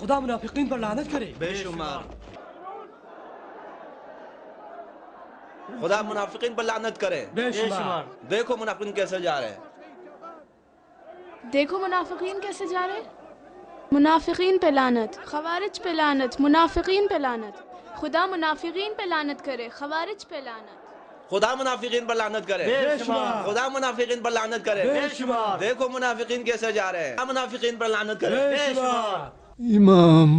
خدا منافقین پر لعنت کرے. بے شمار. خدا منافقین پر لعنت کرے. بے شمار. دیکھو منافقین کیسے جا رہے ہیں. دیکھو منافقین کیسے جا رہے ہیں. منافقین پہ لعنت، خوارج پہ لعنت، منافقین پہ لعنت. خدا منافقین پہ لعنت کرے، خوارج پہ لعنت. خدا منافقین پر لعنت کرے. بے شمار. خدا منافقین پر لعنت کرے. بے شمار. دیکھو منافقین کیسے جا رہے ہیں. خدا منافقین پر لعنت کرے. بے شمار. امام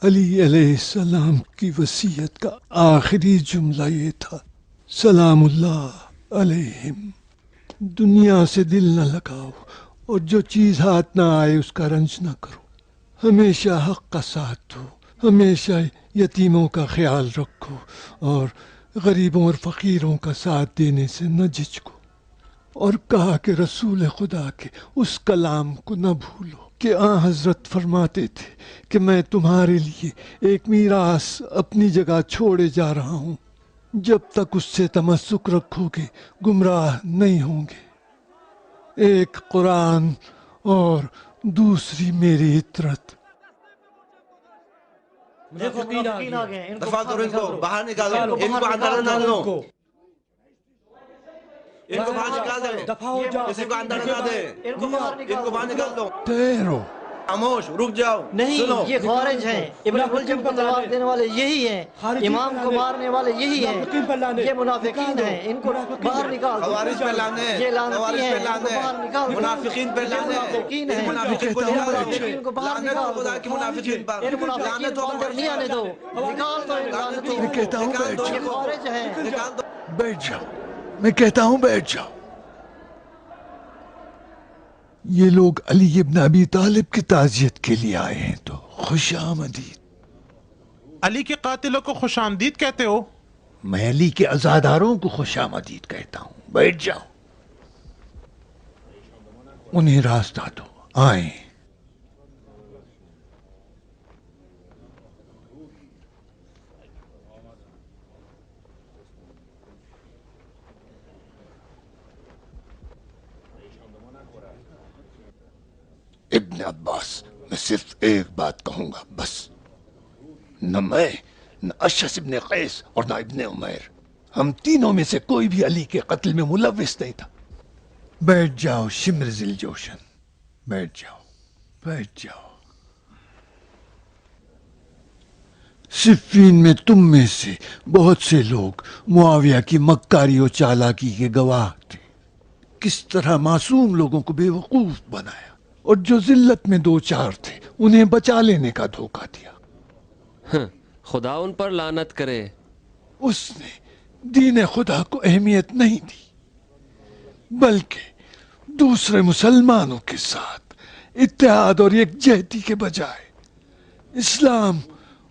علی علیہ السلام کی وصیت کا آخری جملہ یہ تھا، سلام اللہ علیہم. دنیا سے دل نہ لگاؤ اور جو چیز ہاتھ نہ آئے اس کا رنج نہ کرو. ہمیشہ حق کا ساتھ دو، ہمیشہ یتیموں کا خیال رکھو اور غریبوں اور فقیروں کا ساتھ دینے سے نہ جھجکو. اور کہا کہ رسول خدا کے اس کلام کو نہ بھولو کہ حضرت فرماتے تھے کہ میں تمہارے لیے ایک میراث اپنی جگہ چھوڑے جا رہا ہوں، جب تک اس سے تمسک رکھو گے گمراہ نہیں ہوں گے. ایک قرآن اور دوسری میری اطرت. منافقین آ گئے. دفاع کرو ان کو، باہر نکالو ان کو، اندر نہ دو ان کو، باہر نکال دے. دفاع ہو جاؤ. کسی کو اندر نہ دے. ان کو باہر نکال دو. ٹھہرو، خاموش، رک جاؤ. نہیں، سنو. یہ خوارج ہیں. ابن ملجم کو تلوار دینے والے یہی ہیں، امام کو مارنے والے یہی ہیں. یہ منافقین ہیں، ان کو باہر نکال دو. خوارج پہ لانے، یہ لعنتی خوارج ہیں، پہ ان کو لانے، باہر نکال دو. منافقین پہ لانے. منافقین ہیں، منافقین کو منافقین کو باہر لعنت نکال ہو خدا دو. کی منافقین پر. ان منافقین لعنت کو ہو اندر نہیں آنے دو. نکال دو ان لعنتوں میں کو. کہتا ہوں بیٹھ یہ جاؤ، خوارج ہیں. نکال دو. بیٹھ جاؤ، میں کہتا ہوں بیٹھ جاؤ. یہ لوگ علی ابن ابی طالب کی تعزیت کے لیے آئے ہیں تو خوش آمدید. علی کے قاتلوں کو خوش آمدید کہتے ہو؟ میں علی کے عزاداروں کو خوش آمدید کہتا ہوں. بیٹھ جاؤ، انہیں راستہ دو، آئیں. ابن عباس، میں صرف ایک بات کہوں گا بس. نہ میں، نہ اشعث ابن قیس اور نہ ابن عمیر، ہم تینوں میں سے کوئی بھی علی کے قتل میں ملوث نہیں تھا. بیٹھ جاؤ شمر ذی الجوشن، بیٹھ جاؤ، بیٹھ جاؤ. صفین میں تم میں سے بہت سے لوگ معاویہ کی مکاری و چالاکی کے گواہ تھے. کس طرح معصوم لوگوں کو بے وقوف بنایا اور جو ذلت میں دو چار تھے انہیں بچا لینے کا دھوکہ دیا. خدا ان پر لعنت کرے. اس نے دین خدا کو اہمیت نہیں دی، بلکہ دوسرے مسلمانوں کے ساتھ اتحاد اور یکجہتی کے بجائے اسلام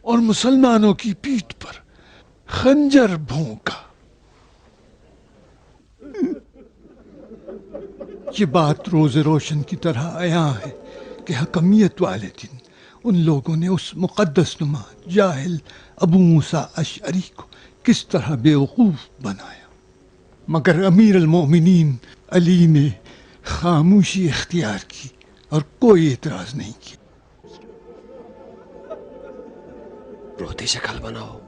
اور مسلمانوں کی پیٹھ پر خنجر بھونکا. یہ بات روز روشن کی طرح عیاں ہے کہ حکمیت والے دن ان لوگوں نے اس مقدس نما جاہل ابو موسیٰ اشعری کو کس طرح بیوقوف بنایا، مگر امیر المومنین علی نے خاموشی اختیار کی اور کوئی اعتراض نہیں کیا. روتی شکل بناؤ.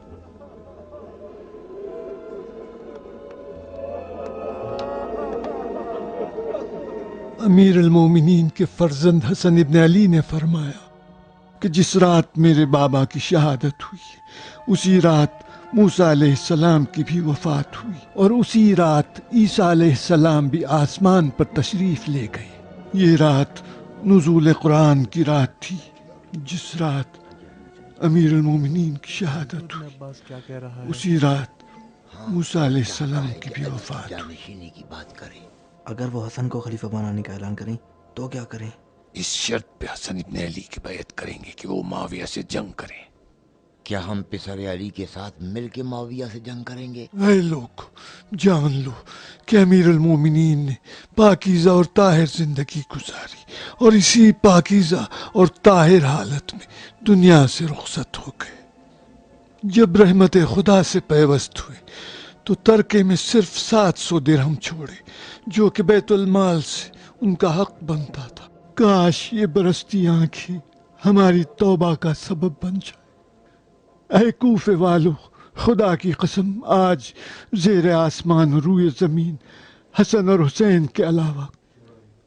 امیر المومنین کے فرزند حسن ابن علی نے فرمایا کہ جس رات میرے بابا کی شہادت ہوئی اسی رات موسیٰ علیہ السلام کی بھی وفات ہوئی، اور اسی رات عیسیٰ علیہ السلام بھی آسمان پر تشریف لے گئے. یہ رات نزول قرآن کی رات تھی، جس رات امیر المومنین کی شہادت ہوئی اسی رات موسیٰ علیہ السلام کی بھی وفات ہوئی. کی بات کریں. اگر وہ حسن کو خلیفہ بنانے کا اعلان کریں تو کیا کریں؟ اس شرط پہ حسن ابن علی کی بیعت کریں گے کہ وہ معاویہ سے جنگ کریں. کیا ہم پسر علی کے ساتھ مل کے معاویہ سے جنگ کریں گے؟ اے لوگ، جان لو کہ امیر المومنین نے پاکیزہ اور طاہر زندگی گزاری اور اسی پاکیزہ اور طاہر حالت میں دنیا سے رخصت ہو گئے. جب رحمت خدا سے پیوست ہوئے تو ترکے میں صرف 700 درہم چھوڑے جو کہ بیت المال سے ان کا حق بنتا تھا. کاش یہ برستی آنکھیں ہماری توبہ کا سبب بن جائے۔ اے کوفے والو، خدا کی قسم آج زیر آسمان و روئے زمین حسن اور حسین کے علاوہ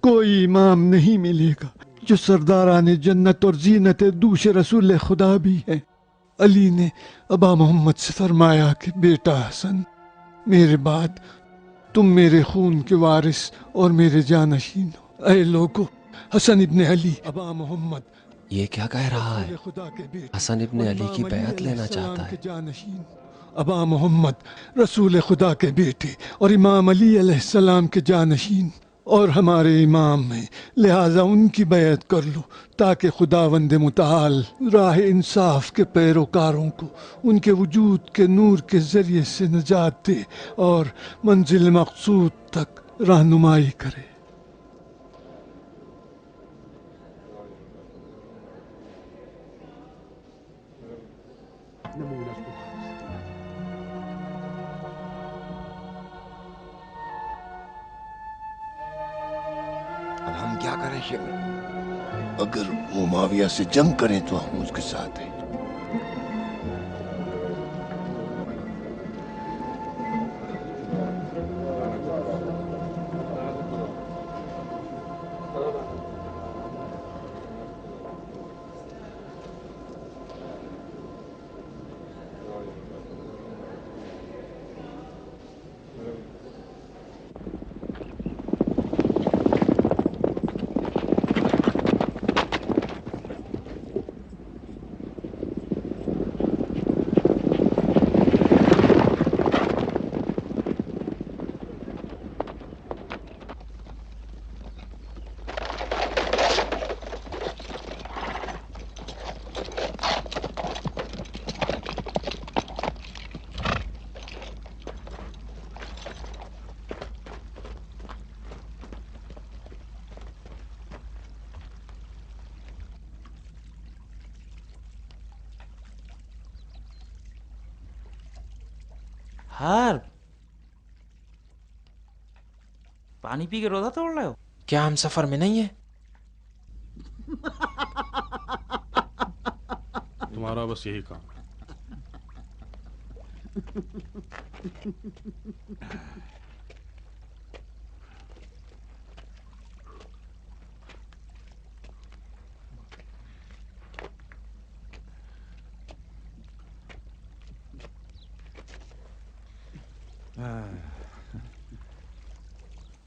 کوئی امام نہیں ملے گا جو سرداران جنت اور زینت دوش رسول خدا بھی ہیں۔ علی نے ابا محمد سے فرمایا کہ بیٹا حسن، میرے بعد تم میرے خون کے وارث اور میرے جانشین ہو۔ اے لوگو، حسن ابن علی ابا محمد یہ کیا کہہ رہا ہے؟ خدا کے بیٹے حسن ابن اور علی کی امام بیعت علیہ لینا السلام چاہتا ہے۔ کے جانشین ابا محمد رسول خدا کے بیٹے اور امام علی علیہ السلام کے جانشین اور ہمارے امام ہیں، لہٰذا ان کی بیعت کر لو تاکہ خداوند متعال راہ انصاف کے پیروکاروں کو ان کے وجود کے نور کے ذریعے سے نجات دے اور منزل مقصود تک رہنمائی کرے۔ اب ہم کیا کریں شیخ؟ اگر وہ معاویہ سے جنگ کریں تو ہم اس کے ساتھ ہیں۔ ہار پانی پی کے روزہ توڑ رہے ہو؟ کیا ہم سفر میں نہیں ہیں؟ تمہارا بس یہی کام ہے۔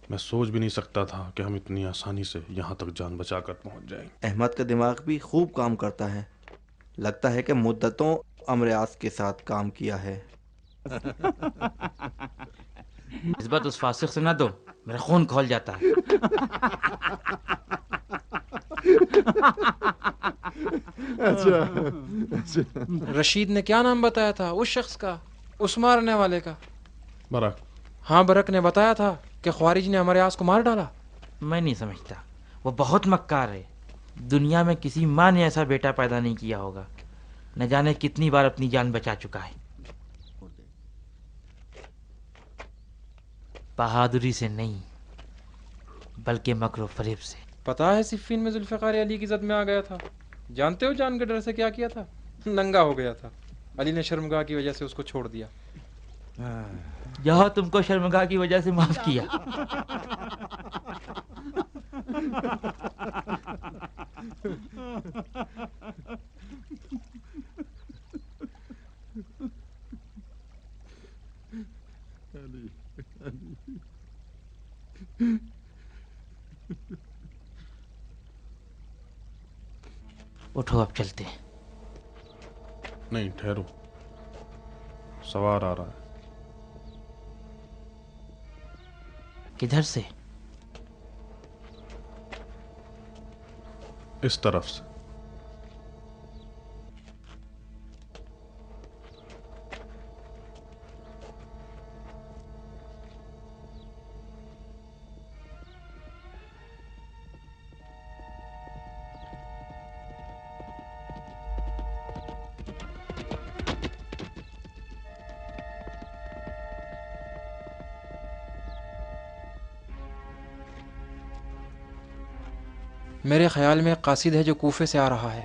میں سوچ بھی نہیں سکتا تھا کہ ہم اتنی آسانی سے یہاں تک جان بچا کر پہنچ جائیں گے۔ احمد کا دماغ بھی خوب کام کرتا ہے، لگتا ہے کہ مدتوں امر آس کے ساتھ کام کیا ہے۔ نسبت اس فاسق سے نہ دو، میرا خون کھول جاتا ہے۔ رشید نے کیا نام بتایا تھا اس شخص کا، اس مارنے والے کا؟ برک۔ ہاں، برک نے بتایا تھا کہ خوارج نے ہمارے آس کو مار ڈالا۔ میں نہیں سمجھتا، وہ بہت مکار ہے۔ دنیا میں کسی ماں نے ایسا بیٹا پیدا نہیں کیا ہوگا، نہ جانے کتنی بار اپنی جان بچا چکا ہے۔ بہادری سے نہیں بلکہ مکر و فریب سے۔ پتا ہے صفین میں ذوالفقار علی کی زد میں آ گیا تھا؟ جانتے ہو جان کے ڈر سے کیا کیا تھا؟ ننگا ہو گیا تھا۔ علی نے شرمگاہ کی وجہ سے اس کو چھوڑ دیا۔ یہاں تم کو شرمگاہ کی وجہ سے معاف کیا۔ اٹھو، اب چلتے ہیں۔ نہیں، ٹھہرو، سوار آ رہا ہے۔ کدھر سے؟ اس طرف سے۔ میرے خیال میں ایک قاصد ہے جو کوفے سے آ رہا ہے۔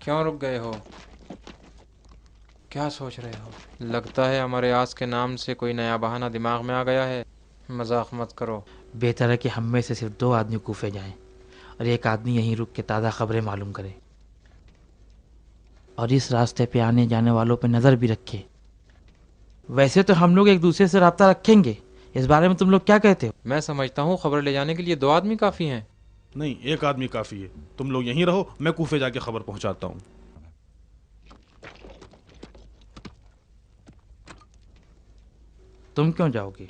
کیوں رک گئے ہو؟ کیا سوچ رہے ہو؟ لگتا ہے ہمارے آس کے نام سے کوئی نیا بہانہ دماغ میں آ گیا ہے. مذاق مت کرو. بہتر ہے کہ ہم میں سے صرف 2 آدمی کوفے جائیں اور ایک آدمی یہیں رک کے تازہ خبریں معلوم کرے، اور اس راستے پہ آنے جانے والوں پہ نظر بھی رکھے. ویسے تو ہم لوگ ایک دوسرے سے رابطہ رکھیں گے، اس بارے میں تم لوگ کیا کہتے ہو؟ میں سمجھتا ہوں خبر لے جانے کے لیے 2 آدمی کافی ہیں. نہیں، 1 آدمی کافی ہے. تم لوگ یہیں رہو، میں کوفے جا کے خبر پہنچاتا ہوں. تم کیوں جاؤ گے؟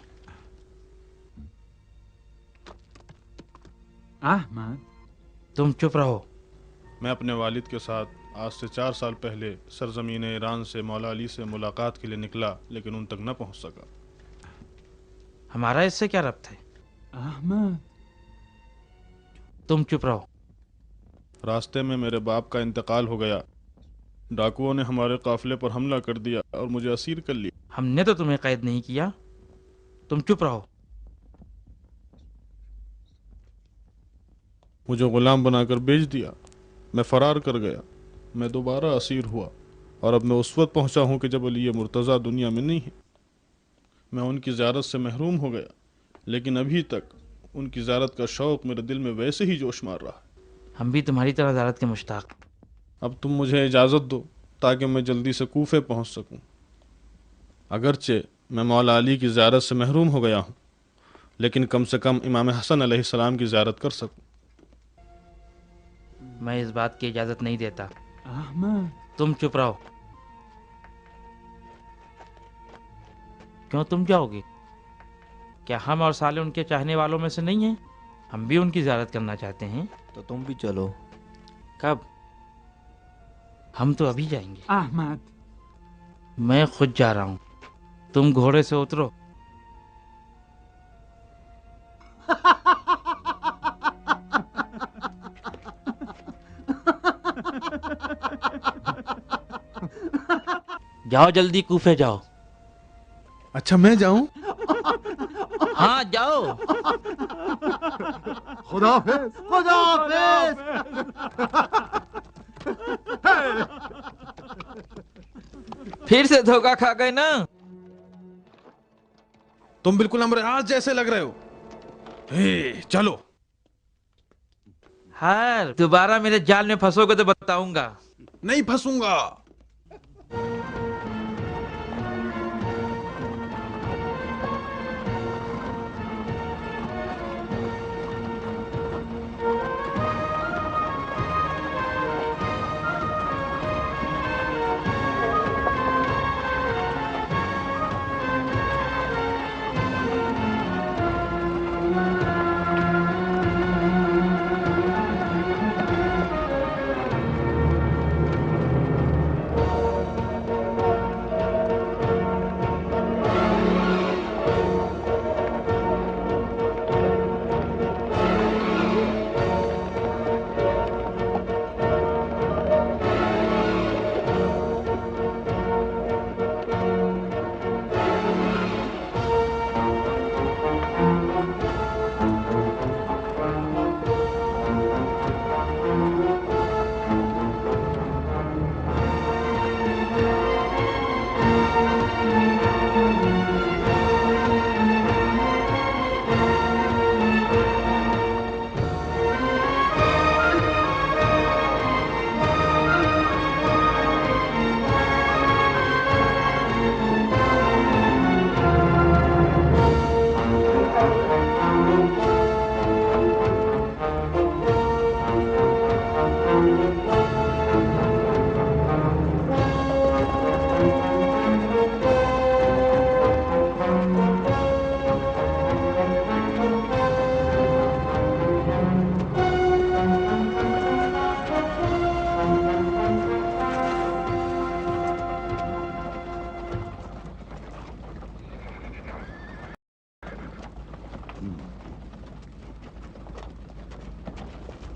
احمد، تم چپ رہو. میں اپنے والد کے ساتھ آج سے 4 سال پہلے سرزمین ایران سے مولا علی سے ملاقات کے لیے نکلا، لیکن ان تک نہ پہنچ سکا. ہمارا اس سے کیا ربط ہے؟ احمد، تم چپ رہو. راستے میں میرے باپ کا انتقال ہو گیا. ڈاکوؤں نے ہمارے قافلے پر حملہ کر دیا اور مجھے اسیر کر لیا. ہم نے تو تمہیں قید نہیں کیا. تم چپ رہو. مجھے غلام بنا کر بیچ دیا. میں فرار کر گیا. میں دوبارہ اسیر ہوا اور اب میں اس وقت پہنچا ہوں کہ جب علی مرتضیٰ دنیا میں نہیں ہے. میں ان کی زیارت سے محروم ہو گیا، لیکن ابھی تک ان کی زیارت کا شوق میرے دل میں ویسے ہی جوش مار رہا ہے. ہم بھی تمہاری طرح زیارت کے مشتاق. اب تم مجھے اجازت دو تاکہ میں جلدی سے کوفے پہنچ سکوں. اگرچہ میں مولا علی کی زیارت سے محروم ہو گیا ہوں، لیکن کم سے کم امام حسن علیہ السلام کی زیارت کر سکوں. میں اس بات کی اجازت نہیں دیتا. احمد، تم چپ رہو. کیوں تم جاؤ گے؟ کیا ہم اور صالح ان کے چاہنے والوں میں سے نہیں ہیں؟ ہم بھی ان کی زیارت کرنا چاہتے ہیں. تو تم بھی چلو. کب؟ ہم تو ابھی جائیں گے. احمد، میں خود جا رہا ہوں. تم گھوڑے سے اترو. جاؤ جلدی کوفے جاؤ. اچھا میں جاؤں؟ ہاں جاؤ. خدا حافظ. خدا حافظ. پھر سے دھوکہ کھا گئے نا. تم بالکل امر آج جیسے لگ رہے ہو. چلو. ہر دوبارہ میرے جال میں پھنسو گے تو بتاؤں گا. نہیں پھنسوں گا.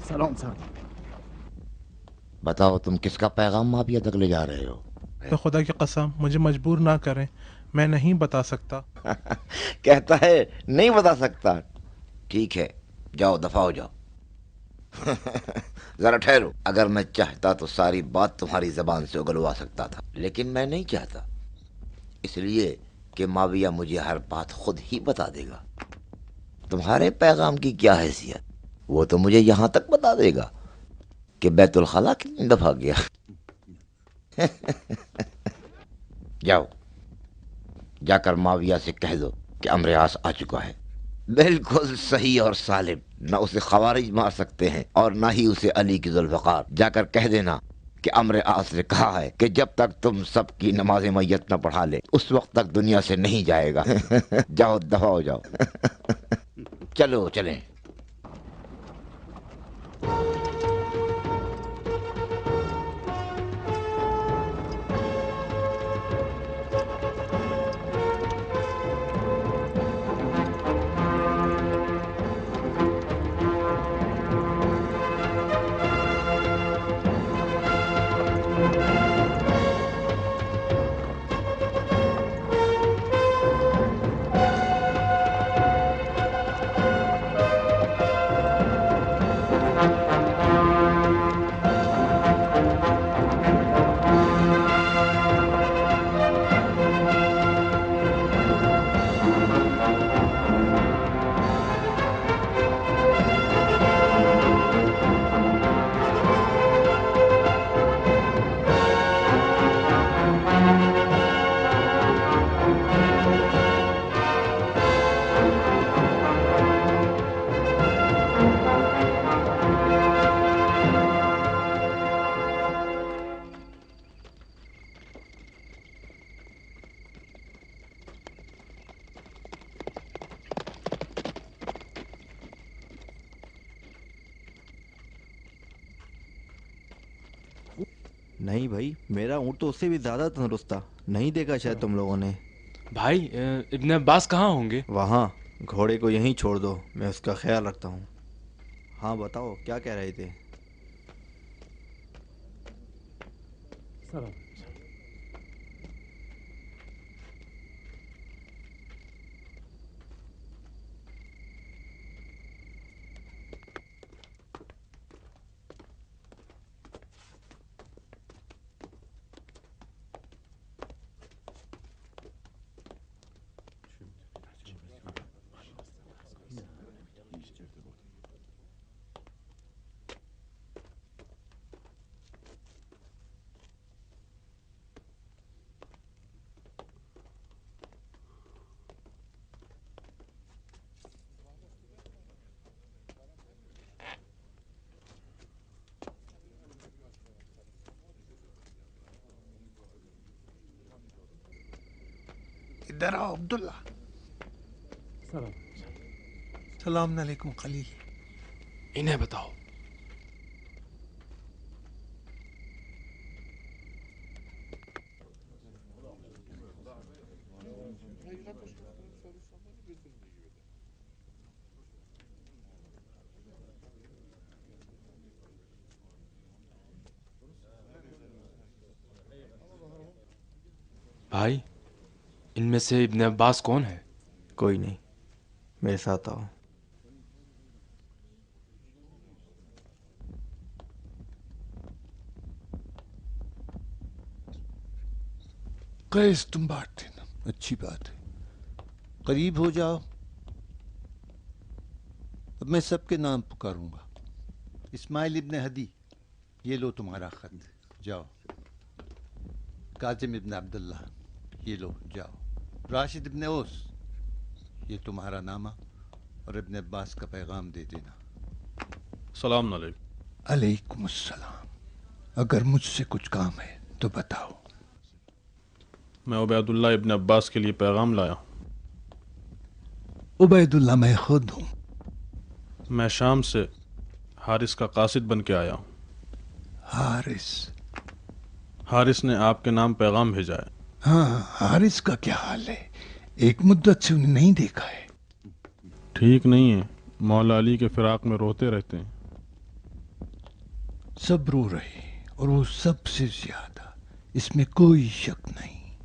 سلام صاحب. بتاؤ تم کس کا پیغام مافیا تک لے جا رہے ہو؟ تو خدا کی قسم مجھے مجبور نہ کریں، میں نہیں بتا سکتا. کہتا ہے نہیں بتا سکتا. ٹھیک ہے، جاؤ دفع ہو جاؤ. ذرا ٹھہرو، اگر میں چاہتا تو ساری بات تمہاری زبان سے اگلوا سکتا تھا، لیکن میں نہیں چاہتا، اس لیے کہ معاویہ مجھے ہر بات خود ہی بتا دے گا۔ تمہارے پیغام کی کیا حیثیت، وہ تو مجھے یہاں تک بتا دے گا کہ بیت الخلا کتنی دفعہ گیا۔ جاؤ، جا کر معاویہ سے کہہ دو کہ عمرو عاص آ چکا ہے، بالکل صحیح اور سالم، نہ اسے خوارج مار سکتے ہیں اور نہ ہی اسے علی کی ذوالفقار۔ جا کر کہہ دینا کہ عمرو عاص نے کہا ہے کہ جب تک تم سب کی نماز میت نہ پڑھا لے اس وقت تک دنیا سے نہیں جائے گا۔ جاؤ، دفع ہو جاؤ۔ چلو چلیں۔ نہیں بھائی، میرا اونٹ تو اس سے بھی زیادہ تندرست تھا، نہیں دیکھا شاید تم لوگوں نے۔ بھائی ابن عباس کہاں ہوں گے؟ وہاں، گھوڑے کو یہیں چھوڑ دو، میں اس کا خیال رکھتا ہوں۔ ہاں بتاؤ، کیا کہہ رہے تھے؟ ادھر آؤ عبداللہ۔ سلام علیکم خلیل۔ انہیں بتاؤ۔ بھائی ان میں سے ابن عباس کون ہے؟ کوئی نہیں، میرے ساتھ آؤ۔ قیس تم بانٹ دینا، اچھی بات ہے۔ قریب ہو جاؤ، اب میں سب کے نام پکاروں گا۔ اسماعیل ابن ہدی، یہ لو تمہارا خط، جاؤ۔ کاظم ابن عبداللہ، یہ لو، جاؤ۔ راشد ابن اوس، یہ تمہارا نامہ اور ابن عباس کا پیغام دے دینا۔ السلام علیکم۔ علیکم السلام۔ اگر مجھ سے کچھ کام ہے تو بتاؤ۔ میں عبید اللہ ابن عباس کے لیے پیغام لایا ہوں۔ عبید اللہ میں خود ہوں۔ میں شام سے حارث کا قاصد بن کے آیا ہوں۔ حارث نے آپ کے نام پیغام بھیجا ہے۔ ہاں، حارث کا کیا حال ہے؟ ایک مدت سے انہیں نہیں دیکھا ہے۔ ٹھیک نہیں ہے، مولا علی کے فراق میں روتے رہتے ہیں۔ سب رو رہے اور وہ سب سے زیادہ، اس میں کوئی شک نہیں۔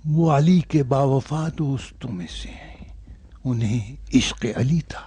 وہ علی کے باوفا دوستوں میں سے ہیں، انہیں عشق علی تھا۔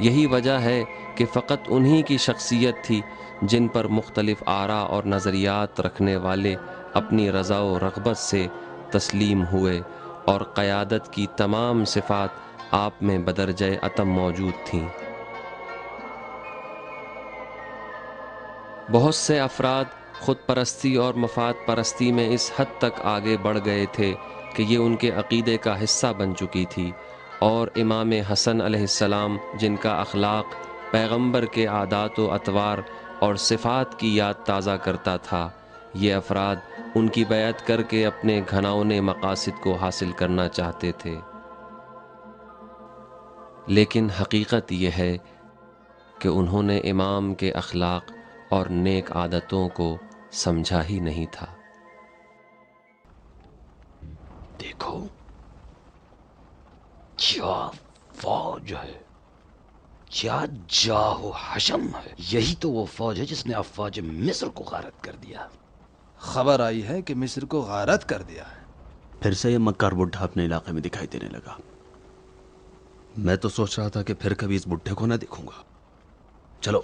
یہی وجہ ہے کہ فقط انہی کی شخصیت تھی جن پر مختلف آراء اور نظریات رکھنے والے اپنی رضا و رغبت سے تسلیم ہوئے، اور قیادت کی تمام صفات آپ میں بدرجہ اتم موجود تھیں۔ بہت سے افراد خود پرستی اور مفاد پرستی میں اس حد تک آگے بڑھ گئے تھے کہ یہ ان کے عقیدے کا حصہ بن چکی تھی، اور امام حسن علیہ السلام جن کا اخلاق پیغمبر کے عادات و اطوار اور صفات کی یاد تازہ کرتا تھا، یہ افراد ان کی بیعت کر کے اپنے گھناؤنے مقاصد کو حاصل کرنا چاہتے تھے۔ لیکن حقیقت یہ ہے کہ انہوں نے امام کے اخلاق اور نیک عادتوں کو سمجھا ہی نہیں تھا۔ دیکھو کیا فوج ہے، کیا جاہ و حشم ہے، یہی تو وہ فوج ہے جس نے افواج مصر کو غارت کر دیا۔ خبر آئی ہے کہ مصر کو غارت کر دیا ہے۔ پھر سے یہ مکار بڈھا اپنے علاقے میں دکھائی دینے لگا۔ میں تو سوچ رہا تھا کہ پھر کبھی اس بڈھے کو نہ دیکھوں گا۔ چلو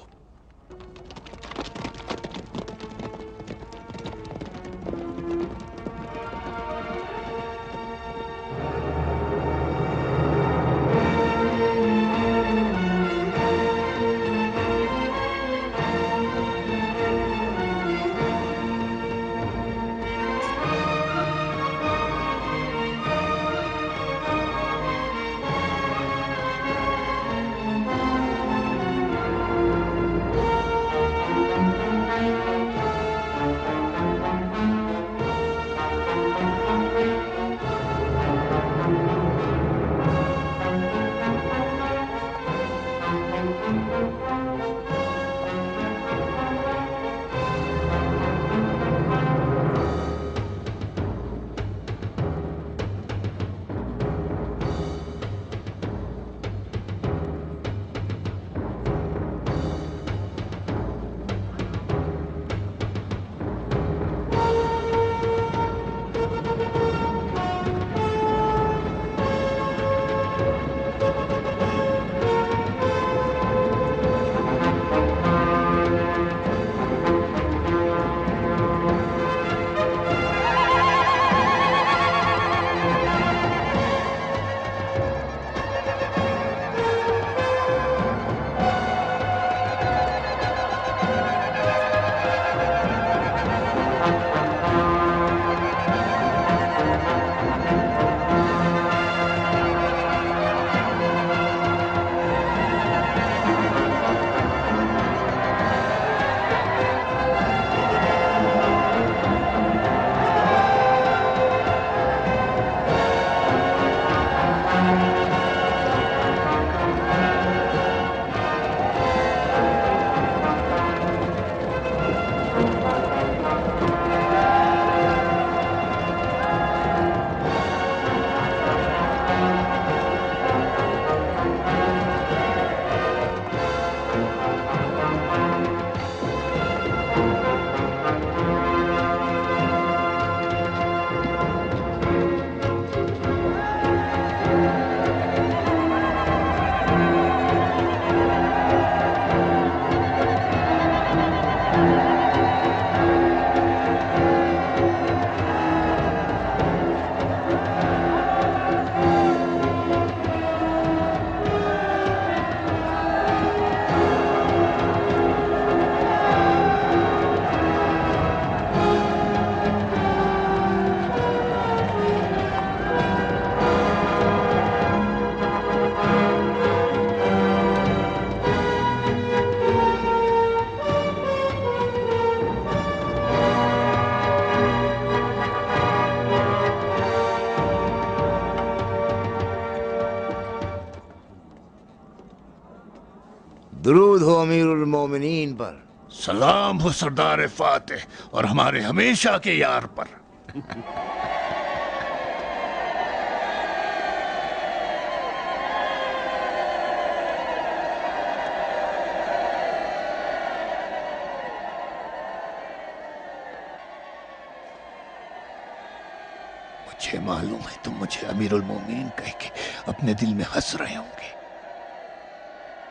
درود ہو امیر المومنین پر، سلام ہو سردار فاتح اور ہمارے ہمیشہ کے یار پر۔ مجھے معلوم ہے تم مجھے امیر المومنین کہہ کے اپنے دل میں ہنس رہے ہوں گے،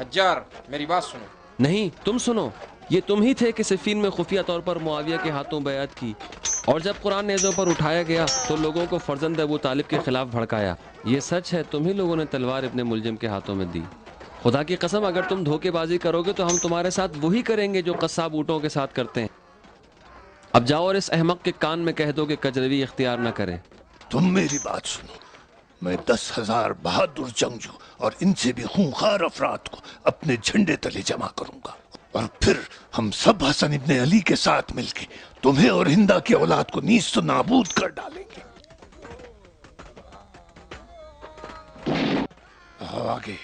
حجار میری بات سنو. نہیں تم سنو. یہ تم ہی تھے کہ صفین میں خفیہ طور پر معاویہ کے ہاتھوں بیعت کی، اور جب قرآن نیزوں پر اٹھایا گیا تو لوگوں کو فرزند ابو طالب کے خلاف بھڑکایا. یہ سچ ہے، تم ہی لوگوں نے تلوار ابن ملجم کے ہاتھوں میں دی. خدا کی قسم اگر تم دھوکے بازی کرو گے تو ہم تمہارے ساتھ وہی کریں گے جو قصاب اونٹوں کے ساتھ کرتے ہیں. اب جاؤ اور اس احمق کے کان میں کہہ دو کہ کجروی اختیار نہ کرے. تم میری بات سنو. میں 10,000 بہادر جنگجو اور ان سے بھی خونخوار افراد کو اپنے جھنڈے تلے جمع کروں گا، اور پھر ہم سب حسن ابن علی کے ساتھ مل کے تمہیں اور ہندا کی اولاد کو نیست و نابود کر ڈالیں گے. آگے.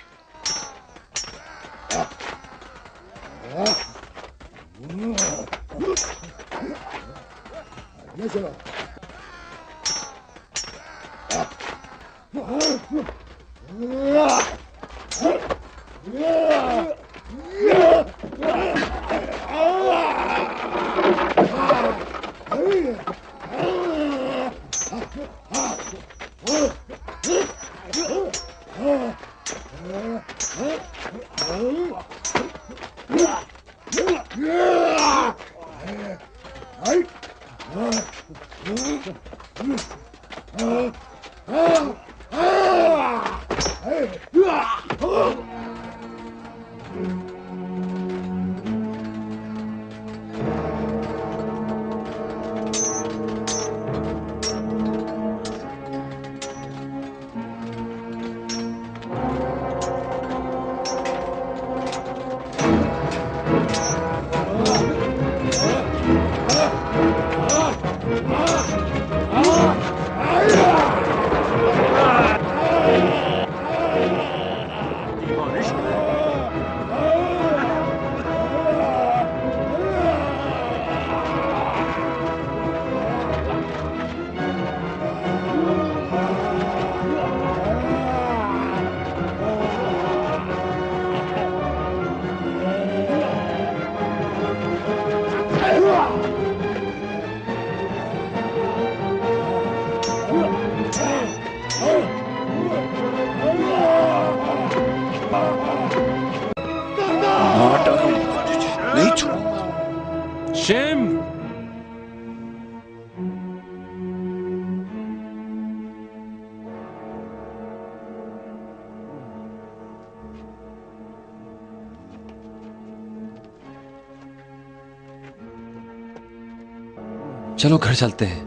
چلو گھر چلتے ہیں.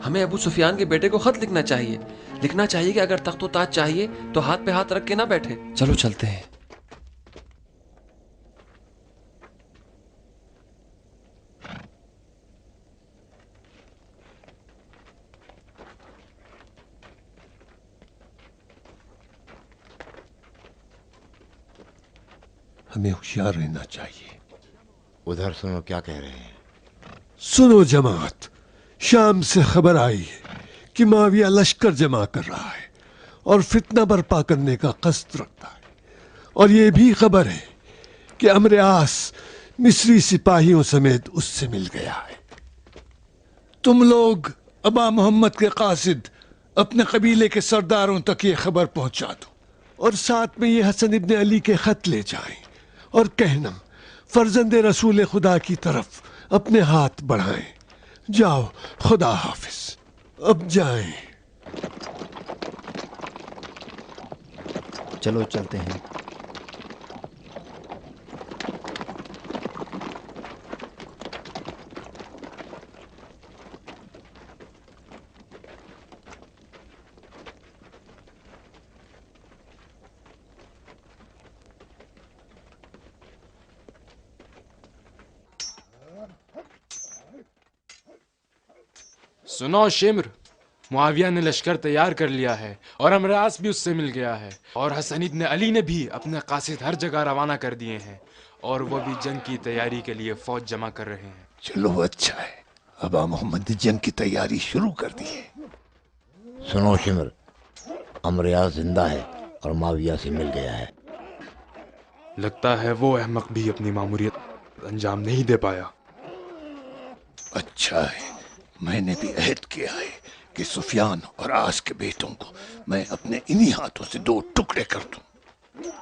ہمیں ابو سفیان کے بیٹے کو خط لکھنا چاہیے کہ اگر تخت و تاج چاہیے تو ہاتھ پہ ہاتھ رکھ کے نہ بیٹھے. چلو چلتے ہیں. ہمیں ہوشیار رہنا چاہیے. ادھر سنو کیا کہہ رہے ہیں. سنو جماعت، شام سے خبر آئی ہے کہ معاویہ لشکر جمع کر رہا ہے اور فتنہ برپا کرنے کا قصد رکھتا ہے، اور یہ بھی خبر ہے کہ عمرو عاص مصری سپاہیوں سمیت اس سے مل گیا ہے. تم لوگ ابا محمد کے قاصد اپنے قبیلے کے سرداروں تک یہ خبر پہنچا دو، اور ساتھ میں یہ حسن ابن علی کے خط لے جائیں اور کہنا فرزند رسول خدا کی طرف اپنے ہاتھ بڑھائیں. جاؤ، خدا حافظ. اب جائیں. چلو چلتے ہیں. سنو شمر، معاویہ نے لشکر تیار کر لیا ہے اور عمرو عاص بھی اس سے مل گیا ہے، اور حسن ابن علی نے بھی اپنے قاصد ہر جگہ روانہ کر دیے ہیں، اور وہ بھی جنگ کی تیاری کے لیے فوج جمع کر رہے ہیں. چلو اچھا ہے، ابا محمد نے جنگ کی تیاری شروع کر دی ہے. سنو شمر، عمرو عاص زندہ ہے اور معاویہ سے مل گیا ہے. لگتا ہے وہ احمق بھی اپنی ماموریت انجام نہیں دے پایا. اچھا ہے، میں نے بھی عہد کیا ہے کہ سفیان اور عاص کے بیٹوں کو میں اپنے انہی ہاتھوں سے 2 ٹکڑے کر دوں.